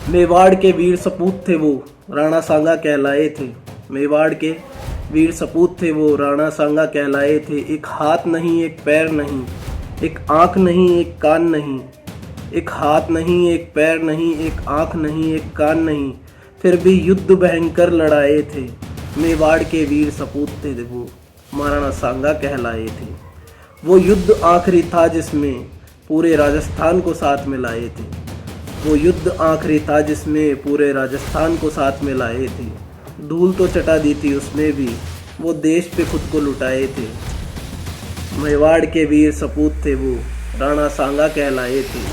मेवाड़ के वीर सपूत थे वो, राणा सांगा कहलाए थे। मेवाड़ के वीर सपूत थे वो, राणा सांगा कहलाए थे। एक हाथ नहीं, एक पैर नहीं, एक आंख नहीं, एक कान नहीं। एक हाथ नहीं, एक पैर नहीं, एक आंख नहीं, एक कान नहीं, फिर भी युद्ध भयंकर लड़ाए थे। मेवाड़ के वीर सपूत थे वो, महाराणा सांगा कहलाए थे। वो युद्ध आखिरी था जिसमें पूरे राजस्थान को साथ में लाए थे। वो युद्ध आखिरी था जिसमें पूरे राजस्थान को साथ में लाए थे। धूल तो चटा दी थी उसमें भी, वो देश पे खुद को लुटाए थे। मेवाड़ के वीर सपूत थे वो, राणा सांगा कहलाए थे।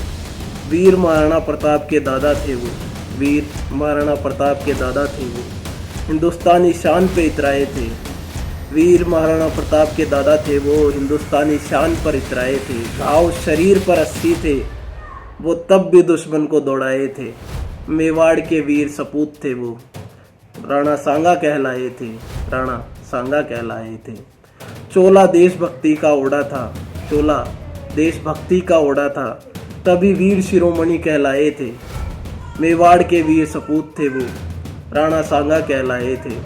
वीर महाराणा प्रताप के दादा थे वो, वीर महाराणा प्रताप के दादा थे वो, हिंदुस्तानी शान पे इतराए थे। वीर महाराणा प्रताप के दादा थे वो, हिंदुस्तानी शान पर इतराए थे। घाव शरीर पर 80 थे, वो तब भी दुश्मन को दौड़ाए थे। मेवाड़ के वीर सपूत थे वो, राणा सांगा कहलाए थे। राणा सांगा कहलाए थे। चोला देशभक्ति का ओढ़ा था, चोला देशभक्ति का ओढ़ा था, तभी वीर शिरोमणि कहलाए थे। मेवाड़ के वीर सपूत थे वो, राणा सांगा कहलाए थे।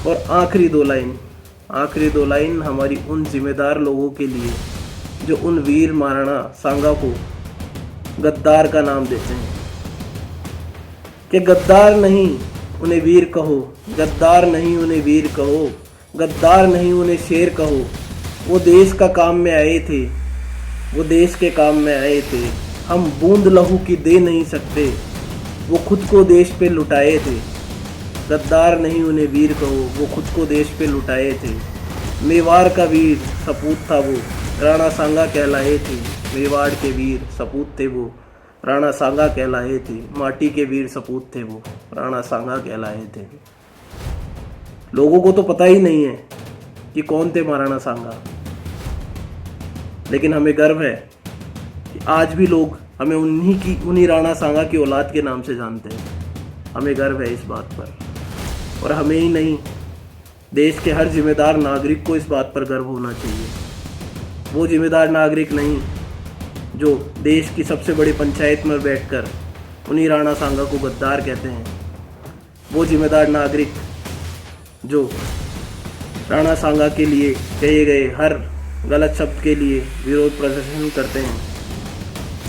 और आखिरी दो लाइन हमारी उन जिम्मेदार लोगों के लिए जो उन वीर महाराणा सांगा को गद्दार का नाम देते हैं कि गद्दार नहीं उन्हें वीर कहो, गद्दार नहीं उन्हें वीर कहो, गद्दार नहीं उन्हें शेर कहो। वो देश का काम में आए थे, वो देश के काम में आए थे। हम बूंद लहू की दे नहीं सकते, वो खुद को देश पे लुटाए थे। गद्दार नहीं उन्हें वीर कहो, वो खुद को देश पे लुटाए थे। मेवाड़ का वीर सपूत था वो, राणा सांगा कहलाए थे। मेवाड़ के वीर सपूत थे वो, राणा सांगा कहलाए थे। माटी के वीर सपूत थे वो, राणा सांगा कहलाए थे। लोगों को तो पता ही नहीं है कि कौन थे महाराणा सांगा, लेकिन हमें गर्व है कि आज भी लोग हमें उन्हीं राणा सांगा की औलाद के नाम से जानते हैं। हमें गर्व है इस बात पर, और हमें ही नहीं, देश के हर जिम्मेदार नागरिक को इस बात पर गर्व होना चाहिए। वो जिम्मेदार नागरिक नहीं जो देश की सबसे बड़ी पंचायत में बैठकर उन्हीं राणा सांगा को गद्दार कहते हैं। वो जिम्मेदार नागरिक जो राणा सांगा के लिए कहे गए हर गलत शब्द के लिए विरोध प्रदर्शन करते हैं,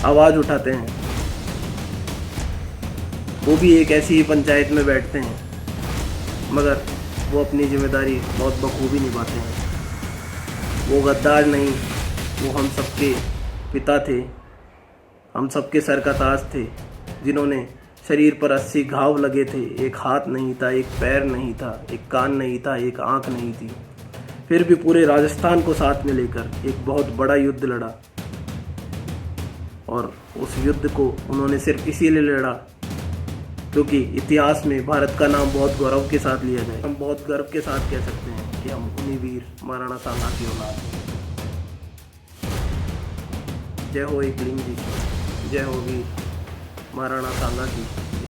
आवाज़ उठाते हैं, वो भी एक ऐसी ही पंचायत में बैठते हैं, मगर वो अपनी जिम्मेदारी बहुत बखूबी निभाते हैं। वो गद्दार नहीं, वो हम सबके पिता थे, हम सबके सर का ताज थे, जिन्होंने शरीर पर 80 घाव लगे थे। एक हाथ नहीं था, एक पैर नहीं था, एक कान नहीं था, एक आंख नहीं थी, फिर भी पूरे राजस्थान को साथ में लेकर एक बहुत बड़ा युद्ध लड़ा। और उस युद्ध को उन्होंने सिर्फ इसीलिए लड़ा क्योंकि इतिहास में भारत का नाम बहुत गौरव के साथ लिया जाए। हम बहुत गर्व के साथ कह सकते हैं कि हम उन्हीं वीर महाराणा सांगा की औलाद हैं। जय हो एकलिंग जी, जय हो वीर महाराणा सांगा की।